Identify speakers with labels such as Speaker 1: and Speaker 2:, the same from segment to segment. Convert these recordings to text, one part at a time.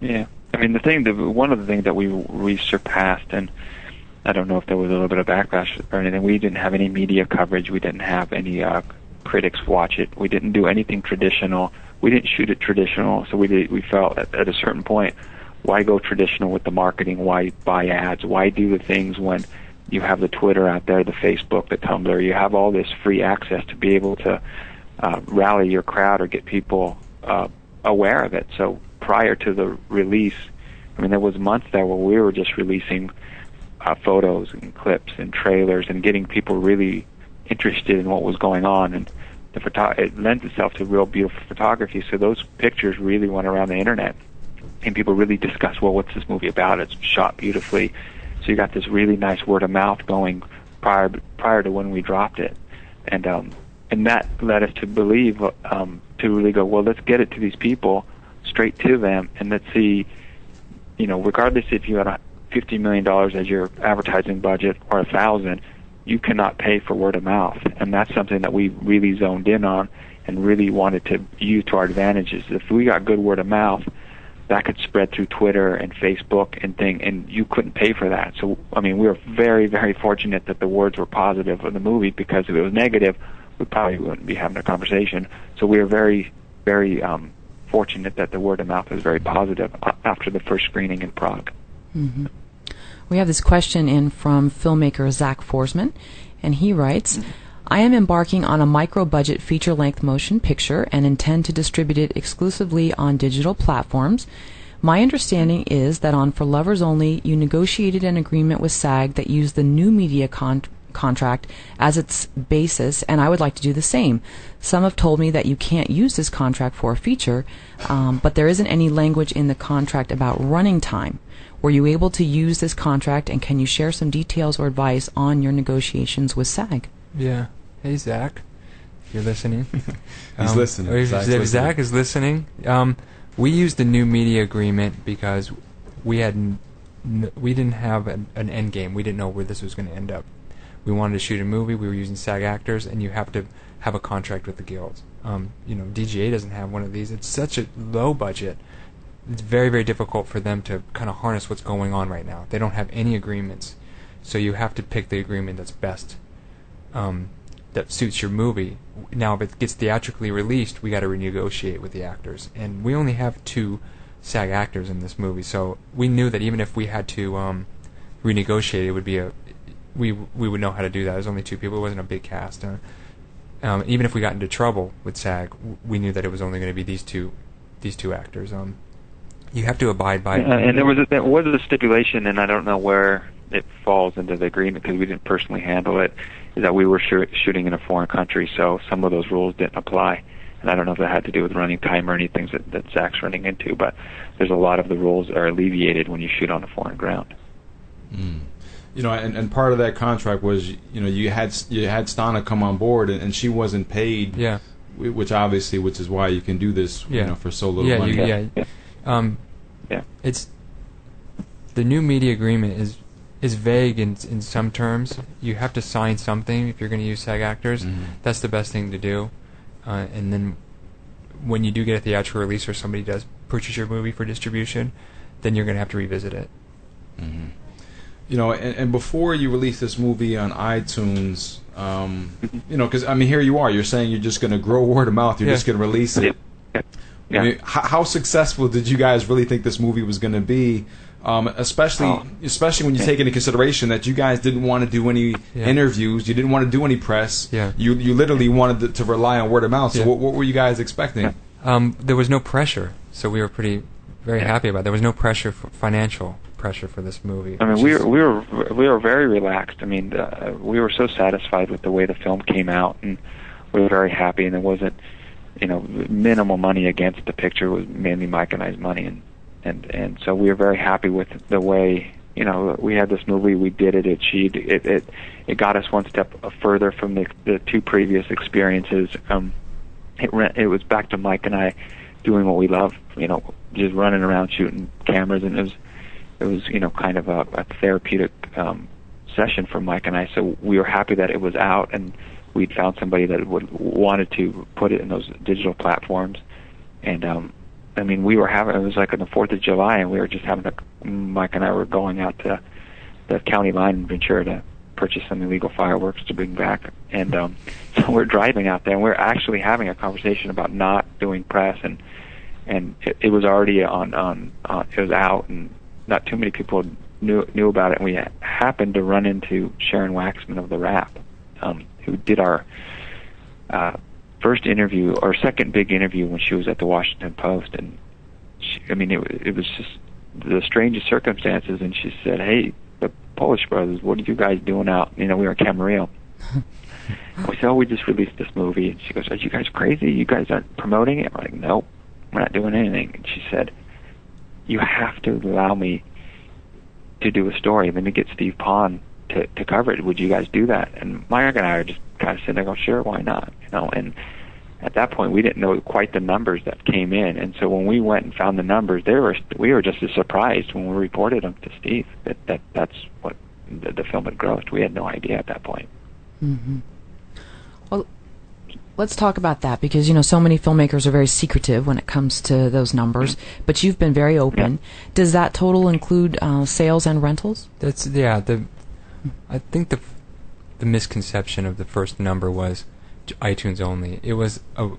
Speaker 1: Yeah. I mean, one of the things that we surpassed, and I don't know if there was a little bit of backlash or anything. We didn't have any media coverage. We didn't have any critics watch it. We didn't do anything traditional. We didn't shoot it traditional. So we felt at a certain point, why go traditional with the marketing? Why buy ads? Why do the things when you have the Twitter out there, the Facebook, the Tumblr? You have all this free access to be able to rally your crowd or get people aware of it. So prior to the release, I mean, there was months there where we were just releasing photos and clips and trailers and getting people really interested in what was going on. And it lends itself to real beautiful photography. So those pictures really went around the internet, and people really discussed, well, what's this movie about? It's shot beautifully. So you got this really nice word of mouth going prior to when we dropped it, and that led us to believe to really go, well, let's get it to these people, straight to them, and let's see, regardless if you had $50 million as your advertising budget or $1,000, you cannot pay for word of mouth, and that's something that we really zoned in on and really wanted to use to our advantages. If we got good word of mouth, that could spread through Twitter and Facebook and you couldn't pay for that. So, I mean, we were very, very fortunate that the words were positive of the movie, because if it was negative, we probably wouldn't be having a conversation. So we were very, very fortunate that the word of mouth was very positive after the first screening in Prague.
Speaker 2: Mm-hmm. We have this question in from filmmaker Zach Forsman, and he writes, I am embarking on a micro-budget feature-length motion picture and intend to distribute it exclusively on digital platforms. My understanding is that on For Lovers Only, you negotiated an agreement with SAG that used the new media contract as its basis, and I would like to do the same. Some have told me that you can't use this contract for a feature, but there isn't any language in the contract about running time. Were you able to use this contract, and can you share some details or advice on your negotiations with SAG?
Speaker 3: Yeah. Hey, Zach, if you're listening.
Speaker 4: He's listening.
Speaker 3: If Zach is listening, we used the new media agreement because we didn't have an end game. We didn't know where this was going to end up. We wanted to shoot a movie. We were using SAG actors, and you have to have a contract with the guilds. DGA doesn't have one of these. It's such a low budget. It's very, very difficult for them to kind of harness what's going on right now. They don't have any agreements, so you have to pick the agreement that's best, that suits your movie. Now, if it gets theatrically released, we got to renegotiate with the actors, and we only have 2 SAG actors in this movie, so we knew that even if we had to renegotiate, it would be we would know how to do that. There's only 2 people. It wasn't a big cast. Even if we got into trouble with SAG, we knew that it was only going to be these two actors. You have to abide by.
Speaker 1: And there was a stipulation, and I don't know where it falls into the agreement because we didn't personally handle it, is that we were shooting in a foreign country, so some of those rules didn't apply. And I don't know if that had to do with running time or anything that Zach's running into, but there's a lot of the rules are alleviated when you shoot on a foreign ground.
Speaker 4: Mm. And part of that contract was, you had Stana come on board, and she wasn't paid.
Speaker 3: Yeah.
Speaker 4: Which is why you can do this, for so little money.
Speaker 3: Yeah. It's the new media agreement is vague in some terms. You have to sign something if you're going to use SAG actors. Mm-hmm. That's the best thing to do. And then when you do get a theatrical release or somebody does purchase your movie for distribution, then you're going to have to revisit it.
Speaker 4: Mm-hmm. And before you release this movie on iTunes, because here you are. You're saying you're just going to grow word of mouth. You're just going to release it.
Speaker 1: Yeah.
Speaker 4: I mean, how successful did you guys really think this movie was going to be? Especially when you take into consideration that you guys didn't want to do any interviews, you didn't want to do any press. Yeah. You literally wanted to rely on word of mouth. So what were you guys expecting?
Speaker 3: There was no pressure, so we were very happy about it. There was no pressure, financial pressure for this movie. I mean, we
Speaker 1: were very relaxed. I mean, we were so satisfied with the way the film came out, and we were very happy. And there wasn't, minimal money against the picture. It was mainly Mike and I's money, and so we were very happy with the way we had this movie. We did it. It got us one step further from the 2 previous experiences. It was back to Mike and I doing what we love. Just running around shooting cameras, and it was kind of a therapeutic session for Mike and I. So we were happy that it was out, and we'd found somebody that wanted to put it in those digital platforms, and I mean, we were having, it was like on the 4th of July, and we were just having, Mike and I were going out to the county line in Ventura to purchase some illegal fireworks to bring back. And so we're driving out there, and we're actually having a conversation about not doing press, and it was already on it was out, and not too many people knew about it. And we happened to run into Sharon Waxman of The Wrap, who did our first interview, or second big interview, when she was at the Washington Post. And it was just the strangest circumstances. And she said, "Hey, the Polish brothers, what are you guys doing out?" We were in Camarillo. We said, "Oh, we just released this movie." And she goes, "Are you guys crazy? You guys aren't promoting it?" We're like, "Nope, we're not doing anything." And she said, "You have to allow me to do a story, and then to get Steve Pond to cover it. Would you guys do that?" And Mike and I are just kind of sitting there going, "Sure, why not?" And at that point, we didn't know quite the numbers that came in. And so when we went and found the numbers, we were just as surprised when we reported them to Steve that's what the film had grossed. We had no idea at that point.
Speaker 2: Mm-hmm. Well, let's talk about that, because so many filmmakers are very secretive when it comes to those numbers, but you've been very open. Yeah. Does that total include sales and rentals? I think the misconception of the first number was iTunes only. It was a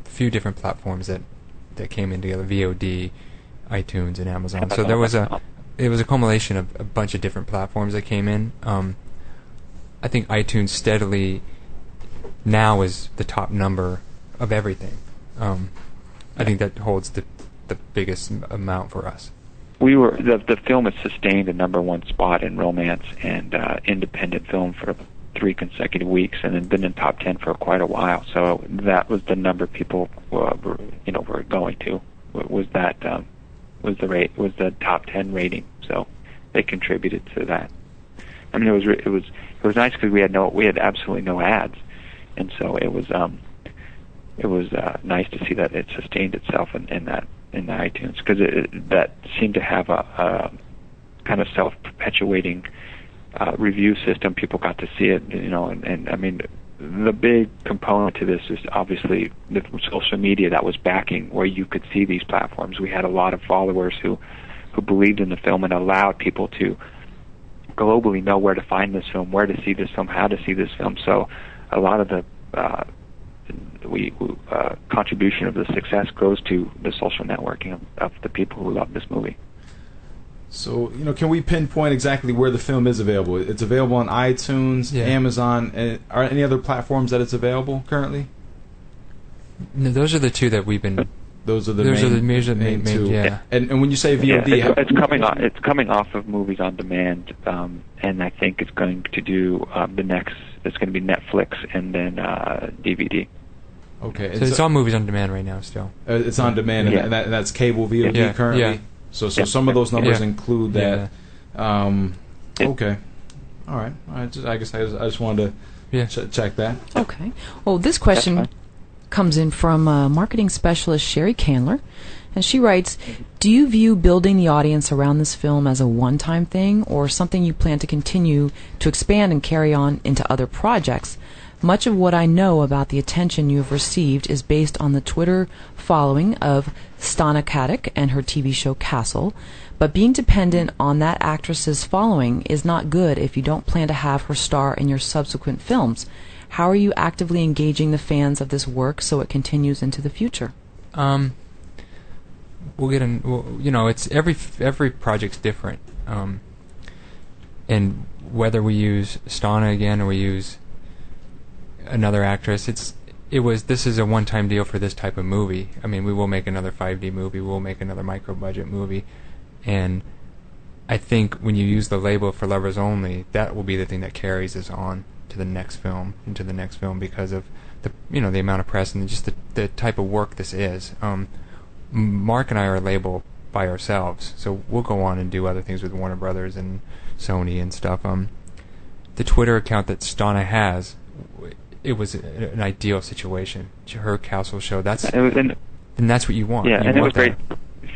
Speaker 2: few different platforms that came in together: VOD, iTunes, and Amazon. So it was a culmination of a bunch of different platforms that came in. I think iTunes steadily now is the top number of everything. I think that holds the biggest amount for us.
Speaker 1: The film has sustained the number one spot in romance and independent film for 3 consecutive weeks, and then been in top 10 for quite a while. So that was the number people were going to. Was the top 10 rating? So they contributed to that. I mean, it was nice because we had absolutely no ads, and so it was nice to see that it sustained itself in the iTunes, because that seemed to have a kind of self-perpetuating review system. People got to see it, and I mean, the big component to this is obviously the social media that was backing, where you could see these platforms. We had a lot of followers who believed in the film and allowed people to globally know where to find this film, where to see this film, how to see this film. So a lot of the contribution of the success goes to the social networking of the people who love this movie.
Speaker 4: So, can we pinpoint exactly where the film is available? It's available on iTunes, Amazon, and are any other platforms that it's available currently?
Speaker 3: No, those are the two that we've been.
Speaker 4: Those are the main two.
Speaker 3: Yeah.
Speaker 4: And when you say VOD,
Speaker 1: it's coming off of Movies on Demand, and I think it's going to do the next. It's going to be Netflix and then DVD.
Speaker 4: Okay,
Speaker 3: so it's on Movies on Demand right now still.
Speaker 4: It's on demand, and that's cable VOD currently. Yeah. So some of those numbers include that. Okay, all right. I just wanted to check that.
Speaker 2: Okay. Well, this question comes in from marketing specialist Sherry Candler, and she writes, "Do you view building the audience around this film as a one-time thing, or something you plan to continue to expand and carry on into other projects? Much of what I know about the attention you have received is based on the Twitter following of Stana Katic and her TV show Castle, but being dependent on that actress's following is not good if you don't plan to have her star in your subsequent films. How are you actively engaging the fans of this work so it continues into the future?"
Speaker 3: We'll get in. It's every project's different, and whether we use Stana again or we use another actress, this is a one-time deal for this type of movie. I mean, we will make another 5D movie, we'll make another micro-budget movie, and I think when you use the label for Lovers Only, that will be the thing that carries us on to the next film, because of the amount of press and just the type of work this is. Mark and I are a label by ourselves, so we'll go on and do other things with Warner Brothers and Sony and stuff. The Twitter account that Stana has, it was an ideal situation. Her Castle show, and that's what you want.
Speaker 1: Yeah, and it was great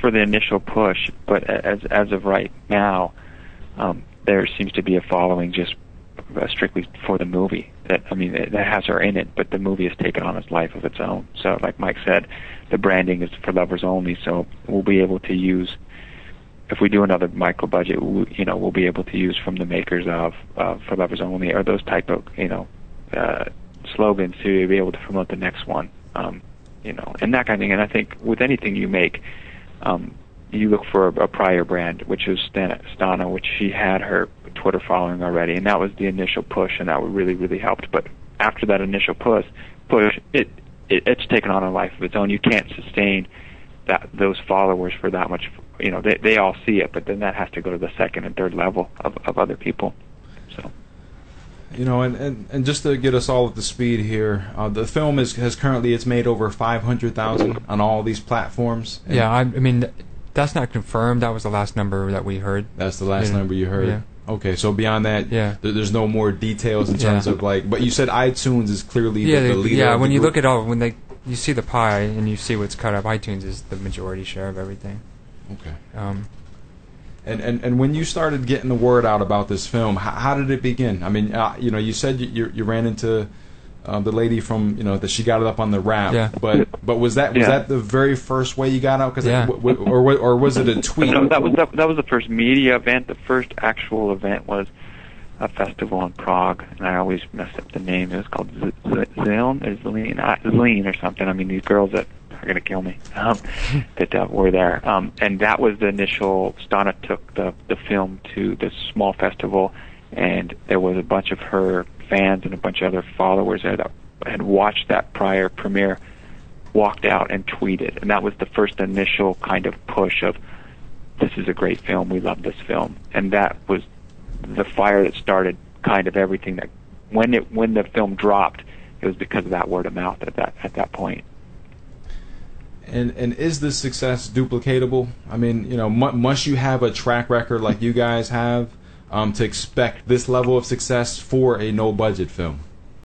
Speaker 1: for the initial push, but as of right now, there seems to be a following just strictly for the movie. that has her in it, but the movie has taken on its life of its own. So, like Mike said, the branding is for lovers only. So we'll be able to use, if we do another micro budget, we'll be able to use from the makers of for lovers only, or those type of slogans to be able to promote the next one, and that kind of thing. And I think with anything you make, you look for a prior brand, which is Stana, which she had her Twitter following already, and that was the initial push, and that really, really helped. But after that initial push, it's taken on a life of its own. You can't sustain those followers for that much. They all see it, but then that has to go to the second and third level of other people. So.
Speaker 4: And just to get us all up to speed here, the film has currently made over 500,000 on all these platforms.
Speaker 3: Yeah, I mean, that's not confirmed. That was the last number that we heard.
Speaker 4: That's the last number you heard?
Speaker 3: Yeah.
Speaker 4: Okay, so beyond that, there's no more details in terms of but you said iTunes is clearly the leader.
Speaker 3: Yeah,
Speaker 4: of
Speaker 3: when
Speaker 4: the
Speaker 3: you
Speaker 4: group.
Speaker 3: look at you see the pie and you see what's cut up, iTunes is the majority share of everything.
Speaker 4: Okay. And when you started getting the word out about this film, how did it begin? I mean, you said you ran into the lady from that she got it up on the Wrap.
Speaker 3: Yeah.
Speaker 4: But was that the very first way you got out? Or was it a tweet?
Speaker 1: No, that was the first media event. The first actual event was a festival in Prague, and I always mess up the name. It was called Zleen or something. I mean, these girls that are going to kill me that were there. And that was the initial. Stana took the film to this small festival, and there was a bunch of her fans and a bunch of other followers there that had watched that prior premiere, walked out and tweeted. And that was the first initial kind of push of, this is a great film, we love this film. And that was the fire that started kind of everything. That when the film dropped, it was because of that word of mouth at that point.
Speaker 4: And is this success duplicatable? I mean, must you have a track record like you guys have to expect this level of success for a no-budget film?